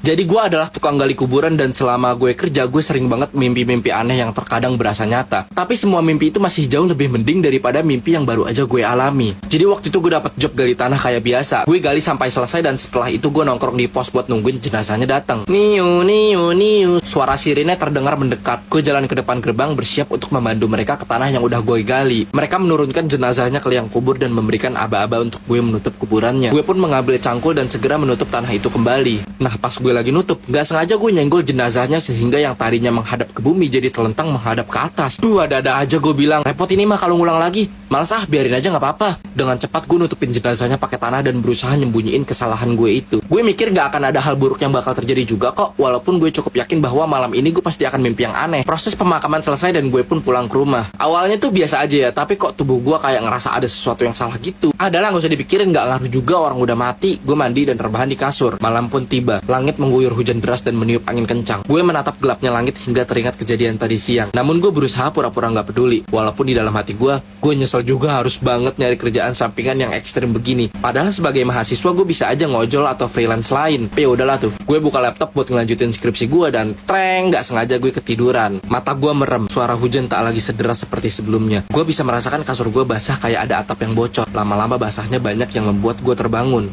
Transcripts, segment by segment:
Jadi gue adalah tukang gali kuburan dan selama gue kerja gue sering banget mimpi-mimpi aneh yang terkadang berasa nyata. Tapi semua mimpi itu masih jauh lebih mending daripada mimpi yang baru aja gue alami. Jadi waktu itu gue dapat job gali tanah kayak biasa. Gue gali sampai selesai dan setelah itu gue nongkrong di pos buat nungguin jenazahnya datang. Niu niu niu. Suara sirine terdengar mendekat. Gue jalan ke depan gerbang bersiap untuk membantu mereka ke tanah yang udah gue gali. Mereka menurunkan jenazahnya ke liang kubur dan memberikan aba-aba untuk gue menutup kuburannya. Gue pun mengambil cangkul dan segera menutup tanah itu kembali. Nah pas gue lagi nutup, gak sengaja gue nyenggol jenazahnya sehingga yang tadinya menghadap ke bumi jadi telentang menghadap ke atas. Duh ada-ada aja gue bilang, repot ini mah kalau ngulang lagi. Malas biarin aja gak apa-apa. Dengan cepat gue nutupin jenazahnya pakai tanah dan berusaha nyembunyiin kesalahan gue itu. Gue mikir gak akan ada hal buruk yang bakal terjadi juga kok. Walaupun gue cukup yakin bahwa malam ini gue pasti akan mimpi yang aneh. Proses pemakaman selesai dan gue pun pulang ke rumah. Awalnya tuh biasa aja ya, tapi kok tubuh gue kayak ngerasa ada sesuatu yang salah gitu. Adalah gak usah dipikirin, gak ngaruh juga orang udah mati. Gue mandi dan rebahan di kasur. Malam pun tiba. Langit mengguyur hujan deras dan meniup angin kencang. Gue menatap gelapnya langit hingga teringat kejadian tadi siang. Namun gue berusaha pura-pura gak peduli. Walaupun di dalam hati gue nyesel juga harus banget nyari kerjaan sampingan yang ekstrim begini. Padahal sebagai mahasiswa gue bisa aja ngojol atau freelance lain. Tapi udahlah tuh. Gue buka laptop buat ngelanjutin skripsi gue dan treng, gak sengaja gue ketiduran. Mata gue merem. Suara hujan tak lagi sederas seperti sebelumnya. Gue bisa merasakan kasur gue basah kayak ada atap yang bocor. Lama-lama basahnya banyak yang membuat gue terbangun.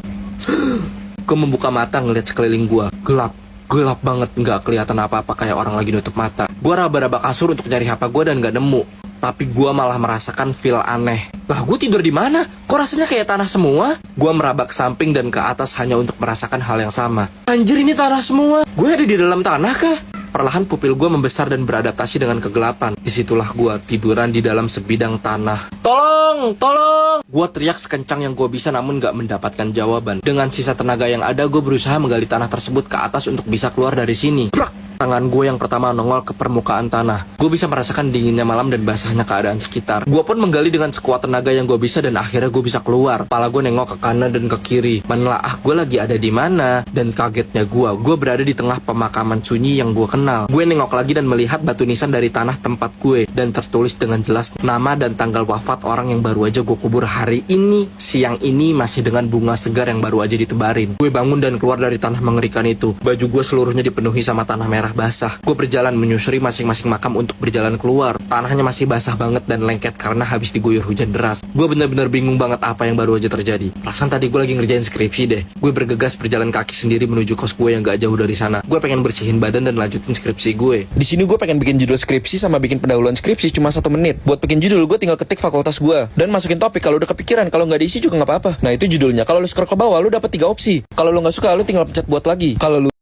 Gue membuka mata ngeliat sekeliling gue. Gelap banget, nggak kelihatan apa-apa kayak orang lagi nutup mata. Gue raba-raba kasur untuk nyari HP gue dan nggak nemu. Tapi gue malah merasakan feel aneh. Lah gue tidur di mana? Kok rasanya kayak tanah semua? Gue meraba ke samping dan ke atas hanya untuk merasakan hal yang sama. Anjir ini tanah semua. Gue ada di dalam tanah kah? Perlahan pupil gue membesar dan beradaptasi dengan kegelapan. Disitulah gue tiduran di dalam sebidang tanah. Tolong, tolong! Gue teriak sekencang yang gue bisa namun gak mendapatkan jawaban. Dengan sisa tenaga yang ada, gue berusaha menggali tanah tersebut ke atas untuk bisa keluar dari sini. Brak! Tangan gue yang pertama nongol ke permukaan tanah. Gue bisa merasakan dinginnya malam dan basahnya keadaan sekitar. Gue pun menggali dengan sekuat tenaga yang gue bisa dan akhirnya gue bisa keluar. Kepala gue nengok ke kanan dan ke kiri. Menelaah gue lagi ada di mana. Dan kagetnya gue berada di tengah pemakaman sunyi yang gue kenal. Gue nengok lagi dan melihat batu nisan dari tanah tempat gue. Dan tertulis dengan jelas nama dan tanggal wafat orang yang baru aja gue kubur hari ini. Siang ini masih dengan bunga segar yang baru aja ditebarin. Gue bangun dan keluar dari tanah mengerikan itu. Baju gue seluruhnya dipenuhi sama tanah merah basah. Gue berjalan menyusuri masing-masing makam untuk berjalan keluar. Tanahnya masih basah banget dan lengket karena habis diguyur hujan deras. Gue bener-bener bingung banget apa yang baru aja terjadi. Perasaan tadi gue lagi ngerjain skripsi deh. Gue bergegas berjalan kaki sendiri menuju kos gue yang gak jauh dari sana. Gue pengen bersihin badan dan lanjutin skripsi gue. Di sini gue pengen bikin judul skripsi sama bikin pendahuluan skripsi cuma 1 menit. Buat bikin judul gue tinggal ketik fakultas gue dan masukin topik. Kalau udah kepikiran, kalau nggak diisi juga nggak apa-apa. Nah itu judulnya. Kalau lu scroll ke bawah lu dapet 3 opsi. Kalau lu nggak suka lu tinggal pencet buat lagi. Kalau lu